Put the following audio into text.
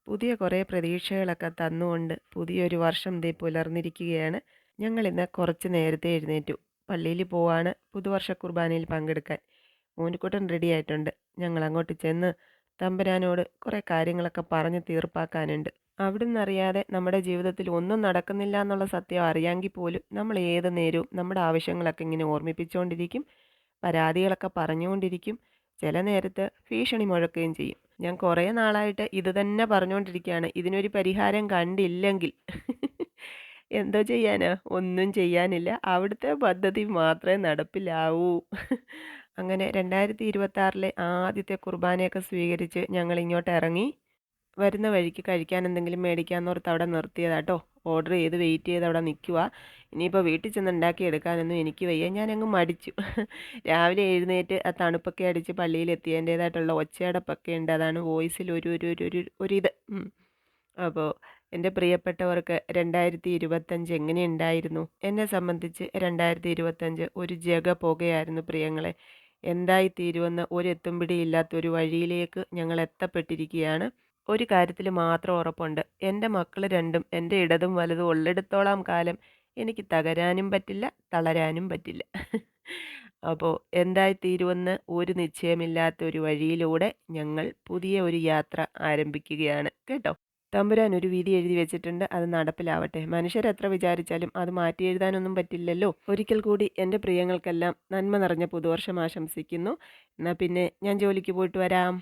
പുതിയ കുറേ പ്രതീക്ഷകളൊക്കെ തന്നുകൊണ്ട് പുതിയൊരു വർഷം ദേ പുലർന്നിരിക്കുകയാണ്. ഞങ്ങളിന്ന് കുറച്ച് നേരത്തെ എഴുന്നേറ്റു. പള്ളിയിൽ പോവാണ് പുതുവർഷ കുർബാനയിൽ പങ്കെടുക്കാൻ. മോനിക്കുട്ടൻ റെഡിയായിട്ടുണ്ട്. ഞങ്ങളങ്ങോട്ട് ചെന്ന് തമ്പുരാനോട് കുറേ കാര്യങ്ങളൊക്കെ പറഞ്ഞ് തീർപ്പാക്കാനുണ്ട്. അവിടുന്നറിയാതെ നമ്മുടെ ജീവിതത്തിൽ ഒന്നും നടക്കുന്നില്ല എന്നുള്ള സത്യം അറിയാമെങ്കിൽ പോലും നമ്മൾ ഏത് നേരവും നമ്മുടെ ആവശ്യങ്ങളൊക്കെ ഇങ്ങനെ ഓർമ്മിപ്പിച്ചുകൊണ്ടിരിക്കും. പരാതികളൊക്കെ പറഞ്ഞുകൊണ്ടിരിക്കും. ചില നേരത്ത് ഭീഷണി മുഴക്കുകയും ചെയ്യും. ഞാൻ കുറേ നാളായിട്ട് ഇത് തന്നെ പറഞ്ഞുകൊണ്ടിരിക്കുകയാണ്. ഇതിനൊരു പരിഹാരം കണ്ടില്ലെങ്കിൽ എന്തോ ചെയ്യാനാ? ഒന്നും ചെയ്യാനില്ല. അവിടുത്തെ പദ്ധതി മാത്രമേ നടപ്പിലാവൂ. അങ്ങനെ 2026 ആദ്യത്തെ കുർബാനയൊക്കെ സ്വീകരിച്ച് ഞങ്ങളിങ്ങോട്ട് ഇറങ്ങി. വരുന്ന വഴിക്ക് കഴിക്കാൻ എന്തെങ്കിലും മേടിക്കാമെന്നോർത്ത് അവിടെ നിർത്തിയതാട്ടോ. ഓർഡർ ചെയ്ത് വെയിറ്റ് ചെയ്ത് അവിടെ നിൽക്കുവാ. ഇനിയിപ്പോൾ വീട്ടിൽ ചെന്ന് ഉണ്ടാക്കി എടുക്കാനൊന്നും എനിക്ക് വയ്യ. ഞാനങ്ങ് മടിച്ചു. രാവിലെ എഴുന്നേറ്റ് ആ തണുപ്പൊക്കെ അടിച്ച് പള്ളിയിലെത്തിയതിൻ്റേതായിട്ടുള്ള ഒച്ചയടപ്പൊക്കെ ഉണ്ട്. അതാണ് വോയിസിൽ ഒരു ഒരു ഒരു ഒരു ഒരിത്. അപ്പോൾ എൻ്റെ പ്രിയപ്പെട്ടവർക്ക് 2025 എങ്ങനെയുണ്ടായിരുന്നു? എന്നെ സംബന്ധിച്ച് 2025 ഒരു ജഗ പുകയായിരുന്നു പ്രിയങ്ങളെ. എന്തായിത്തീരുമെന്ന് ഒരെത്തും പിടിയില്ലാത്തൊരു വഴിയിലേക്ക് ഞങ്ങൾ എത്തപ്പെട്ടിരിക്കുകയാണ്. ഒരു കാര്യത്തിൽ മാത്രം ഉറപ്പുണ്ട്. എൻ്റെ മക്കൾ രണ്ടും എൻ്റെ ഇടതും വലതും ഉള്ളിടത്തോളം കാലം എനിക്ക് തകരാനും പറ്റില്ല, തളരാനും പറ്റില്ല. അപ്പോൾ എന്തായിത്തീരുമെന്ന് ഒരു നിശ്ചയമില്ലാത്ത ഒരു വഴിയിലൂടെ ഞങ്ങൾ പുതിയ ഒരു യാത്ര ആരംഭിക്കുകയാണ് കേട്ടോ. തമ്പുരാൻ ഒരു വിധി എഴുതി വെച്ചിട്ടുണ്ട്. അത് നടപ്പിലാവട്ടെ. മനുഷ്യരെത്ര വിചാരിച്ചാലും അത് മാറ്റി എഴുതാനൊന്നും പറ്റില്ലല്ലോ. ഒരിക്കൽ കൂടി എൻ്റെ പ്രിയങ്ങൾക്കെല്ലാം നന്മ നിറഞ്ഞ പുതുവർഷം ആശംസിക്കുന്നു. എന്നാൽ പിന്നെ ഞാൻ ജോലിക്ക് പോയിട്ട് വരാം.